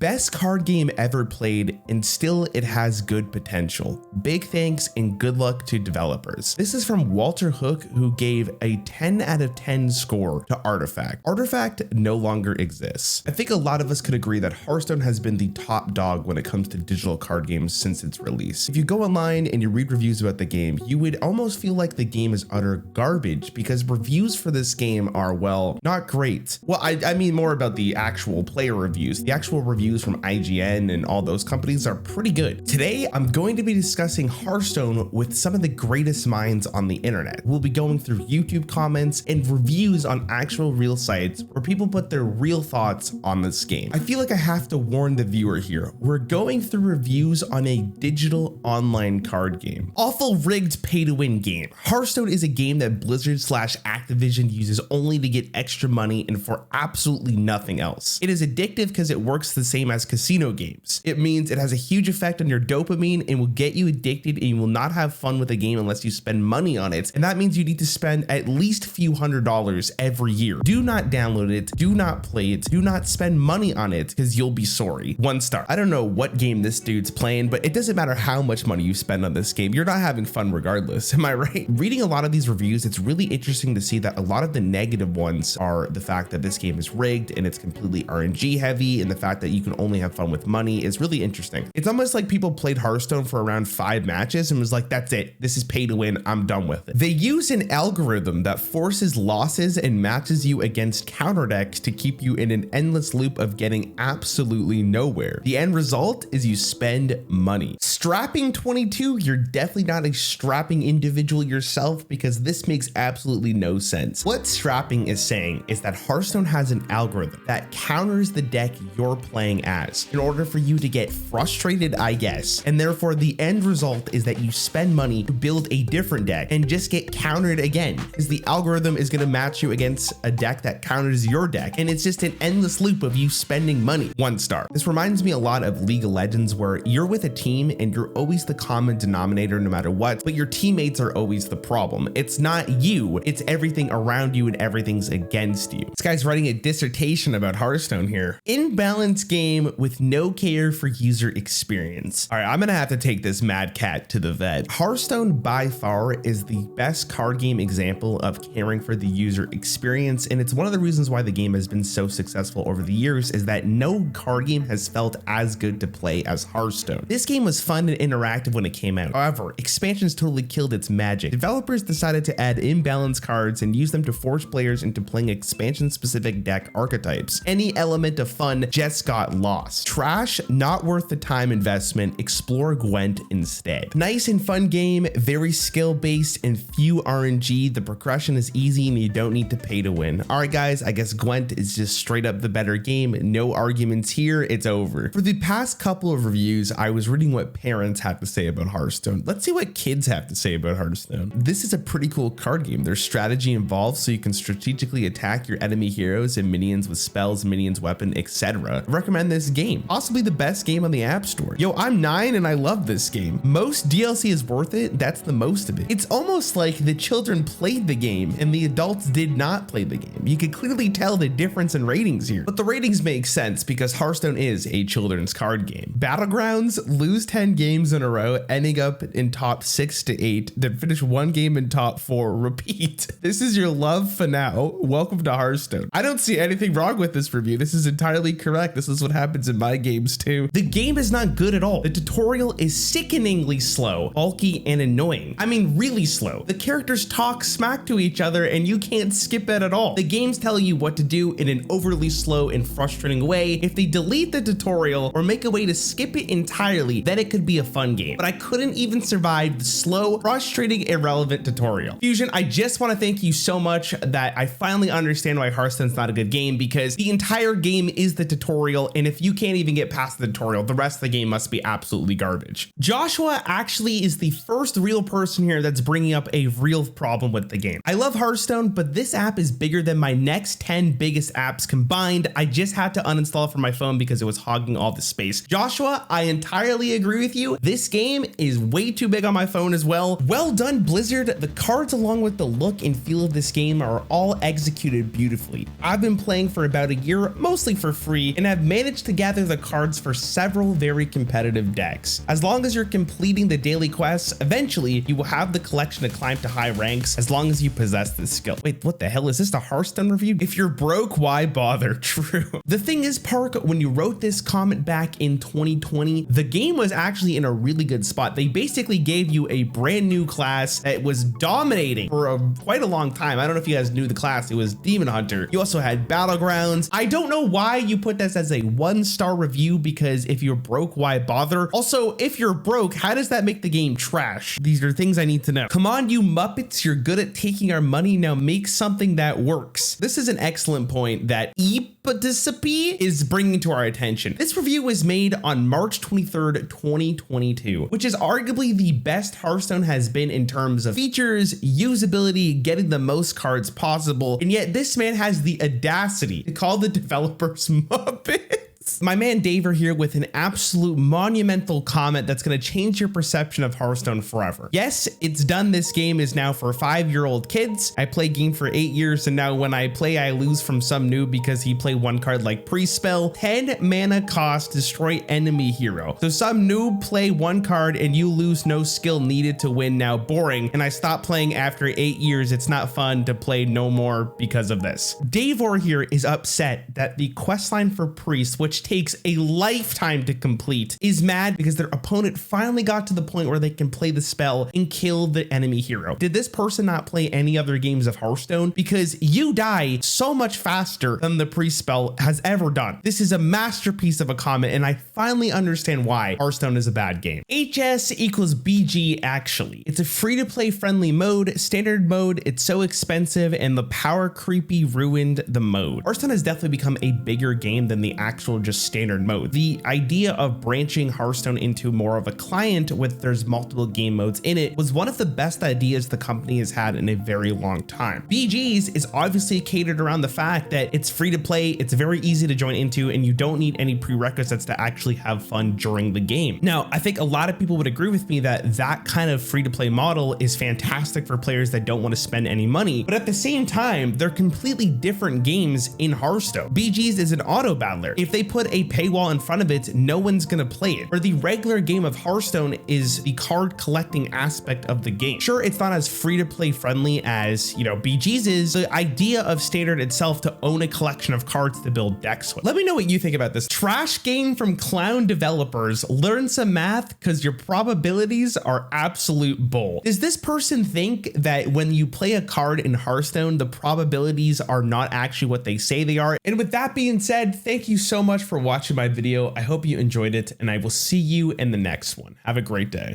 Best card game ever played, and still it has good potential. Big thanks and good luck to developers. This is from Walter Hook, who gave a 10 out of 10 score to Artifact. Artifact no longer exists. I think a lot of us could agree that Hearthstone has been the top dog when it comes to digital card games since its release. If you go online and you read reviews about the game, you would almost feel like the game is utter garbage because reviews for this game are, well, not great. Well, I mean more about the actual player reviews. The actual reviews from IGN and all those companies are pretty good. Today, I'm going to be discussing Hearthstone with some of the greatest minds on the internet. We'll be going through YouTube comments and reviews on actual real sites where people put their real thoughts on this game. I feel like I have to warn the viewer here. We're going through reviews on a digital online card game. Awful rigged pay-to-win game. Hearthstone is a game that Blizzard/Activision uses only to get extra money and for absolutely nothing else. It is addictive because it works the same as casino games. It means it has a huge effect on your dopamine and will get you addicted, and you will not have fun with a game unless you spend money on it. And that means you need to spend at least a few $100s every year. Do not download it. Do not play it. Do not spend money on it because you'll be sorry. 1 star. I don't know what game this dude's playing, but it doesn't matter how much money you spend on this game. You're not having fun regardless. Am I right? Reading a lot of these reviews, it's really interesting to see that a lot of the negative ones are the fact that this game is rigged and it's completely RNG heavy, and the fact that you can only have fun with money is really interesting. It's almost like people played Hearthstone for around 5 matches and was like, that's it. This is pay to win. I'm done with it. They use an algorithm that forces losses and matches you against counter decks to keep you in an endless loop of getting absolutely nowhere. The end result is you spend money. Strapping 22, you're definitely not a strapping individual yourself, because this makes absolutely no sense. What strapping is saying is that Hearthstone has an algorithm that counters the deck you're playing as in order for you to get frustrated, I guess, and therefore the end result is that you spend money to build a different deck and just get countered again, because the algorithm is going to match you against a deck that counters your deck, and it's just an endless loop of you spending money. 1 star. This reminds me a lot of League of Legends, where you're with a team and you're always the common denominator no matter what, but your teammates are always the problem. It's not you, it's everything around you and everything's against you. This guy's writing a dissertation about Hearthstone here. Imbalanced game with no care for user experience. All right, I'm gonna have to take this mad cat to the vet. Hearthstone by far is the best card game example of caring for the user experience, and it's one of the reasons why the game has been so successful over the years, is that no card game has felt as good to play as Hearthstone. This game was fun and interactive when it came out. However, expansions totally killed its magic. Developers decided to add imbalanced cards and use them to force players into playing expansion-specific deck archetypes. Any element of fun just got lost. Trash, not worth the time investment. Explore Gwent instead. Nice and fun game, very skill-based and few RNG. The progression is easy and you don't need to pay to win. All right, guys, I guess Gwent is just straight up the better game. No arguments here, it's over. For the past couple of reviews, I was reading what parents have to say about Hearthstone. Let's see what kids have to say about Hearthstone. This is a pretty cool card game. There's strategy involved, so you can strategically attack your enemy heroes and minions with spells, minions, weapon, etc. Recommend this game. Possibly the best game on the App Store. Yo, I'm 9 and I love this game. Most DLC is worth it. That's the most of it. It's almost like the children played the game and the adults did not play the game. You can clearly tell the difference in ratings here, but the ratings make sense because Hearthstone is a children's card game. Battlegrounds, lose 10 games in a row, ending up in top 6 to 8, then finish 1 game in top 4, repeat. This is your love for now. Welcome to Hearthstone. I don't see anything wrong with this review. This is entirely correct. This is what happens in my games too. The game is not good at all. The tutorial is sickeningly slow, bulky, and annoying. I mean, really slow. The characters talk smack to each other and you can't skip it at all. The games tell you what to do in an overly slow and frustrating way. If they delete the tutorial or make a way to skip it entirely, then it could be a fun game. But I couldn't even survive the slow, frustrating, irrelevant tutorial. Fusion, I just want to thank you so much that I finally understand why Hearthstone's not a good game, because the entire game is the tutorial, and if you can't even get past the tutorial, the rest of the game must be absolutely garbage. Joshua actually is the first real person here that's bringing up a real problem with the game. I love Hearthstone, but this app is bigger than my next 10 biggest apps combined. I just had to uninstall it from my phone because it was hogging all the space. Joshua, I entirely agree with you. This game is way too big on my phone as well. Well done, Blizzard. The cards along with the look and feel of this game are all executed beautifully. I've been playing for about a year, mostly for free, and have managed managed to gather the cards for several very competitive decks. As long as you're completing the daily quests, eventually you will have the collection to climb to high ranks as long as you possess this skill. Wait, what the hell? Is this a Hearthstone review? If you're broke, why bother? True. The thing is, Park, when you wrote this comment back in 2020, the game was actually in a really good spot. They basically gave you a brand new class that was dominating for quite a long time. I don't know if you guys knew the class. It was Demon Hunter. You also had Battlegrounds. I don't know why you put this as a 1-star review, because if you're broke, why bother? Also, if you're broke, how does that make the game trash? These are things I need to know. Come on, you Muppets, you're good at taking our money. Now make something that works. This is an excellent point that is bringing to our attention. This review was made on March 23rd, 2022, which is arguably the best Hearthstone has been in terms of features, usability, getting the most cards possible, and yet this man has the audacity to call the developers Muppets. My man Daver here with an absolute monumental comment that's going to change your perception of Hearthstone forever. Yes, it's done. This game is now for 5-year-old kids. I play game for 8 years, and now when I play, I lose from some noob because he played one card like pre-spell. 10 mana cost, destroy enemy hero. So some noob play one card and you lose, no skill needed to win, now boring. And I stopped playing after 8 years. It's not fun to play no more because of this. Davor here is upset that the questline for Priest, which takes a lifetime to complete, is mad because their opponent finally got to the point where they can play the spell and kill the enemy hero. Did this person not play any other games of Hearthstone? Because you die so much faster than the Priest spell has ever done. This is a masterpiece of a comment, and I finally understand why Hearthstone is a bad game. HS equals BG actually. It's a free-to-play friendly mode, standard mode. It's so expensive and the power creepy ruined the mode. Hearthstone has definitely become a bigger game than the actual just standard mode. The idea of branching Hearthstone into more of a client with there's multiple game modes in it was one of the best ideas the company has had in a very long time. BG's is obviously catered around the fact that it's free to play, it's very easy to join into, and you don't need any prerequisites to actually have fun during the game. Now, I think a lot of people would agree with me that that kind of free to play model is fantastic for players that don't want to spend any money, but at the same time, they're completely different games in Hearthstone. BG's is an auto battler. If they put a paywall in front of it, no one's gonna play it. Or the regular game of Hearthstone is the card collecting aspect of the game. Sure, it's not as free to play friendly as, BG's is. The idea of standard itself to own a collection of cards to build decks with. Let me know what you think about this trash game from clown developers. Learn some math because your probabilities are absolute bull. Does this person think that when you play a card in Hearthstone, the probabilities are not actually what they say they are? And with that being said, thank you so much for watching my video. I hope you enjoyed it, and I will see you in the next one. Have a great day.